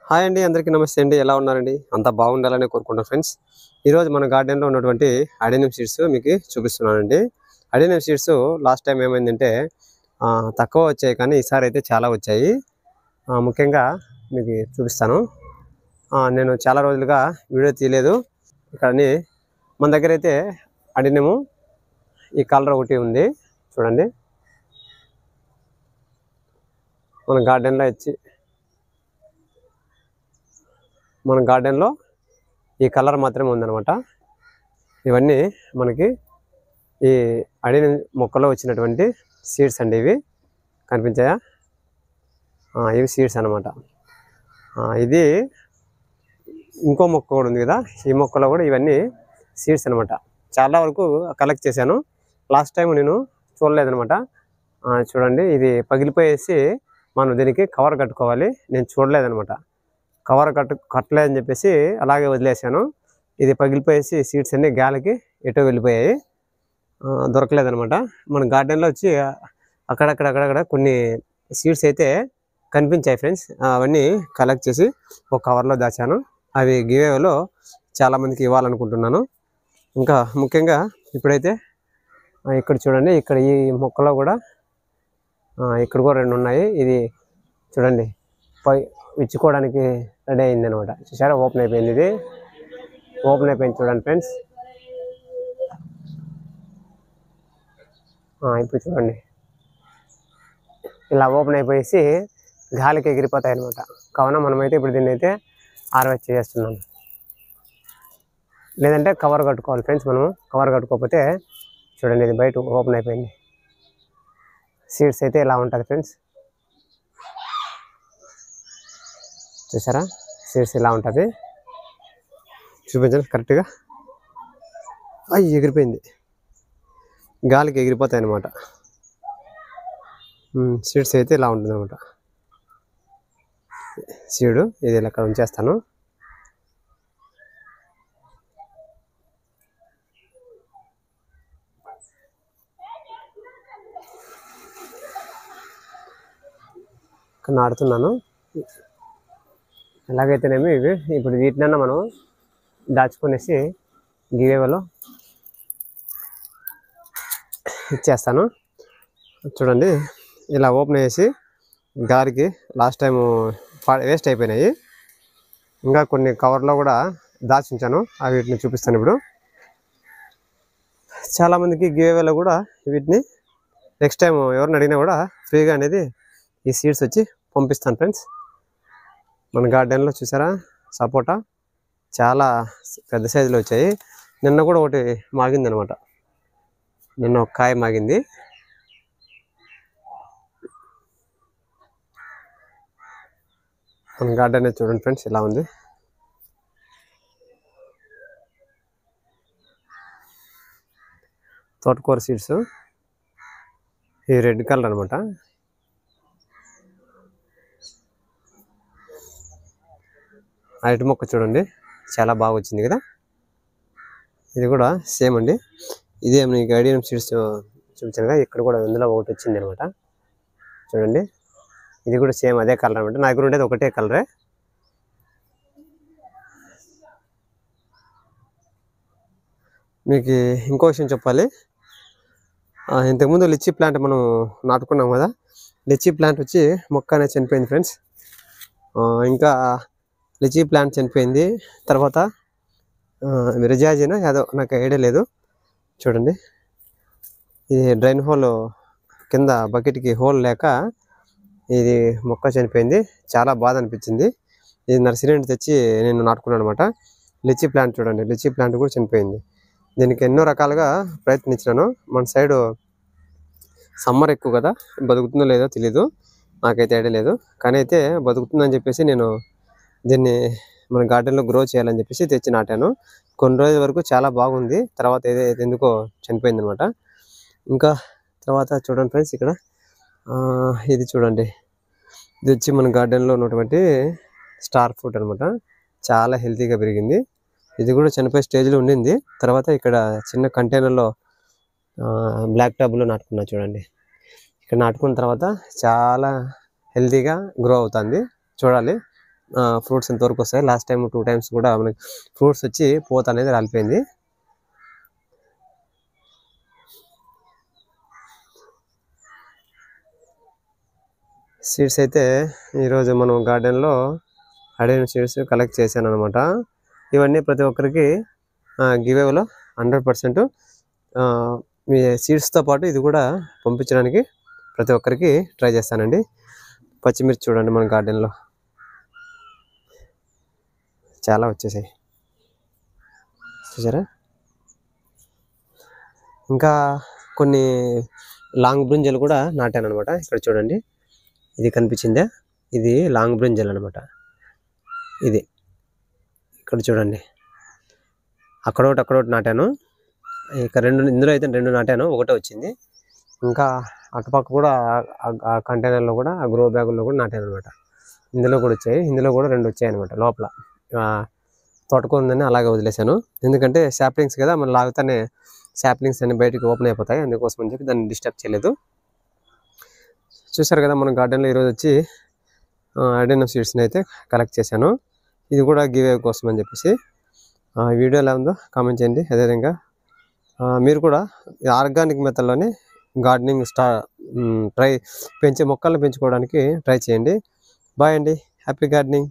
Hi అండి, అందరికీ నమస్తే అండి. ఎలా ఉన్నారండి? అంతా బాగుండాలని కోరుకుంటాం ఫ్రెండ్స్. ఈరోజు మన గార్డెన్లో ఉన్నటువంటి అడేనియం సీడ్స్ మీకు చూపిస్తున్నానండి. అడేనియం సీడ్స్ లాస్ట్ టైం ఏమైందంటే తక్కువ వచ్చాయి, కానీ ఈసారి అయితే చాలా వచ్చాయి. ముఖ్యంగా మీకు చూపిస్తాను. నేను చాలా రోజులుగా వీడియో తీయలేదు. కానీ మన దగ్గర అయితే అడేనియము ఈ కలర్ ఒకటి ఉంది చూడండి. మన గార్డెన్లో ఈ కలర్ మాత్రమే ఉందన్నమాట. ఇవన్నీ మనకి ఈ అడేనియం మొక్కలో వచ్చినటువంటి సీడ్స్ అండి. ఇవి కనిపించాయా? ఇవి సీడ్స్ అన్నమాట. ఇది ఇంకో మొక్క కూడా ఉంది కదా, ఈ మొక్కలో కూడా ఇవన్నీ సీడ్స్ అనమాట. చాలా వరకు కలెక్ట్ చేశాను. లాస్ట్ టైం నేను చూడలేదనమాట. చూడండి, ఇది పగిలిపోయేసి మనం దీనికి కవర్ కట్టుకోవాలి. నేను చూడలేదనమాట. కవర్ కట్టలేదని చెప్పేసి అలాగే వదిలేసాను. ఇది పగిలిపోయేసి సీడ్స్ అన్నీ గాలికి ఎటో వెళ్ళిపోయాయి, దొరకలేదనమాట. మన గార్డెన్లో వచ్చి అక్కడక్కడ కొన్ని సీడ్స్ అయితే కనిపించాయి ఫ్రెండ్స్. అవన్నీ కలెక్ట్ చేసి ఒక కవర్లో దాచాను. అవి గివేలో చాలామందికి ఇవ్వాలనుకుంటున్నాను. ఇంకా ముఖ్యంగా ఇప్పుడైతే ఇక్కడ చూడండి, ఇక్కడ ఈ మొక్కలో కూడా ఇక్కడ కూడా 2 ఉన్నాయి. ఇది చూడండి, ఇచ్చుకోవడానికి రెడీ అయింది అనమాట. చూసారా, ఓపెన్ అయిపోయింది. ఇది ఓపెన్ అయిపోయింది చూడండి ఫ్రెండ్స్. ఇప్పుడు చూడండి, ఇలా ఓపెన్ అయిపోయేసి గాలికి ఎగిరిపోతాయి అనమాట. కావున మనమైతే ఇప్పుడు దీన్ని అయితే హార్వెస్ట్ చేస్తున్నాం. లేదంటే కవర్ కట్టుకోవాలి ఫ్రెండ్స్. మనము కవర్ కట్టుకోకపోతే చూడండి, ఇది బయట ఓపెన్ అయిపోయింది. సీడ్స్ అయితే ఇలా ఉంటుంది ఫ్రెండ్స్. చూసారా, సీడ్స్ ఇలా ఉంటుంది. చూపించండి కరెక్ట్గా. ఎగిరిపోయింది, గాలికి ఎగిరిపోతాయి అన్నమాట. సీడ్స్ అయితే ఇలా ఉంటుంది అనమాట. సీడు ఇది ఇలా అక్కడ ఉంచేస్తాను. ఇక్కడ నాడుతున్నాను. ఎలాగైతేనేమి ఇవి ఇప్పుడు వీటినన్నా మనం దాచుకునేసి గివేలో ఇచ్చేస్తాను. చూడండి, ఇలా ఓపెన్ చేసి గాలికి లాస్ట్ టైము వేస్ట్ అయిపోయినాయి. ఇంకా కొన్ని కవర్లో కూడా దాచి ఉంచాను, అవి వీటిని చూపిస్తాను ఇప్పుడు. చాలామందికి గివేలో కూడా వీటిని నెక్స్ట్ టైం ఎవరిని అడిగినా కూడా ఫ్రీగా అనేది ఈ సీడ్స్ వచ్చి పంపిస్తాను ఫ్రెండ్స్. మన గార్డెన్లో చూసారా, సపోటా చాలా పెద్ద సైజులో వచ్చాయి. నిన్న కూడా ఒకటి మాగింది అనమాట. నిన్న ఒక కాయ మాగింది. మన గార్డెన్ చూడండి ఫ్రెండ్స్, ఇలా ఉంది. తోటకూర సీడ్స్, ఈ రెడ్ కలర్ అనమాట. అరటి మొక్క చూడండి, చాలా బాగా వచ్చింది కదా. ఇది కూడా సేమ్ అండి. ఇదే మీకు అడేనియం సీడ్స్ చూపించాను కదా, ఇక్కడ కూడా ఇందులో ఒకటి వచ్చింది అనమాట. చూడండి, ఇది కూడా సేమ్ అదే కలర్ అనమాట. నా దగ్గర ఉండేది ఒకటే కలరే. మీకు ఇంకో విషయం చెప్పాలి. ఇంతకుముందు లిచ్చీ ప్లాంట్ మనం నాటుకున్నాం కదా, లిచ్చీ ప్లాంట్ వచ్చి మొక్క అనేది చనిపోయింది ఫ్రెండ్స్. ఇంకా లిచీ ప్లాంట్ చనిపోయింది. తర్వాత రిజాజినో ఏదో నాకు ఐడియా లేదు. చూడండి, ఇది డ్రైన్ హోల్ కింద బకెట్కి హోల్ లేక ఇది మొక్క చనిపోయింది. చాలా బాధ అనిపించింది. ఇది నర్సరీ నుండి తెచ్చి నేను నాటుకున్నాను అనమాట. లిచీ ప్లాంట్ చూడండి, లిచీ ప్లాంట్ కూడా చనిపోయింది. దీనికి ఎన్నో రకాలుగా ప్రయత్నించినాను. మన సైడు సమ్మర్ ఎక్కువ కదా, బతుకుతుందో లేదో తెలీదు, నాకైతే ఐడియా లేదు. కానీ అయితే బతుకుతుందని చెప్పేసి నేను దీన్ని మన గార్డెన్లో గ్రో చేయాలని చెప్పేసి తెచ్చి నాటాను. కొన్ని రోజుల వరకు చాలా బాగుంది. తర్వాత ఏదైతే ఎందుకో చనిపోయింది అనమాట. ఇంకా తర్వాత చూడండి ఫ్రెండ్స్, ఇక్కడ ఇది చూడండి, ఇది వచ్చి మన గార్డెన్లో ఉన్నటువంటి స్టార్ ఫ్రూట్ అనమాట. చాలా హెల్తీగా పెరిగింది. ఇది కూడా చనిపోయే స్టేజ్లో ఉండింది. తర్వాత ఇక్కడ చిన్న కంటైనర్లో బ్లాక్ టబ్లో నాటుకున్నా చూడండి. ఇక్కడ నాటుకున్న తర్వాత చాలా హెల్తీగా గ్రో అవుతుంది. చూడాలి, ఫ్రూట్స్ ఎంతవరకు వస్తాయి. లాస్ట్ టైం 2 times కూడా మనకి ఫ్రూట్స్ వచ్చి పూత అనేది రాలిపోయింది. సీడ్స్ అయితే ఈరోజు మనం గార్డెన్లో అడిగిన సీడ్స్ కలెక్ట్ చేశాను అనమాట. ఇవన్నీ ప్రతి ఒక్కరికి గివేలో 100% మీ సీడ్స్తో పాటు ఇది కూడా పంపించడానికి ప్రతి ఒక్కరికి ట్రై చేస్తానండి. పచ్చిమిర్చి చూడండి మన గార్డెన్లో చాలా వచ్చేసాయి చూసారా. ఇంకా కొన్ని లాంగ్ బ్రింజల్ కూడా నాటాను అనమాట. ఇక్కడ చూడండి, ఇది కనిపించిందా, ఇది లాంగ్ బ్రింజల్ అనమాట. ఇది ఇక్కడ చూడండి, అక్కడొకటి నాటాను. ఇక ఇందులో అయితే 2 నాటాను, ఒకటే వచ్చింది. ఇంకా అటుపక్క కూడా ఆ కంటైనర్లో కూడా ఆ గ్రో బ్యాగుల్లో కూడా నాటాను అనమాట. ఇందులో కూడా వచ్చాయి, ఇందులో కూడా 2 వచ్చాయి అనమాట. లోపల తోటకూరని అలాగే వదిలేశాను, ఎందుకంటే శాప్లింగ్స్ కదా, మనం లాగుతానే శాప్లింగ్స్ అన్ని బయటకు ఓపెన్ అయిపోతాయి, అందుకోసం అని చెప్పి దాన్ని డిస్టర్బ్ చేయలేదు. చూసారు కదా, మన గార్డెన్లో ఈరోజు వచ్చి అడెనమ్ సీడ్స్ని అయితే కలెక్ట్ చేశాను. ఇది కూడా గివ్ అవే కోసం అని చెప్పేసి. వీడియో ఎలా ఉందో కామెంట్ చేయండి. అదేవిధంగా మీరు కూడా ఆర్గానిక్ మెథడ్లోనే గార్డెనింగ్ మొక్కలను పెంచుకోవడానికి ట్రై చేయండి. బాయ్ అండి, హ్యాపీ గార్డెనింగ్.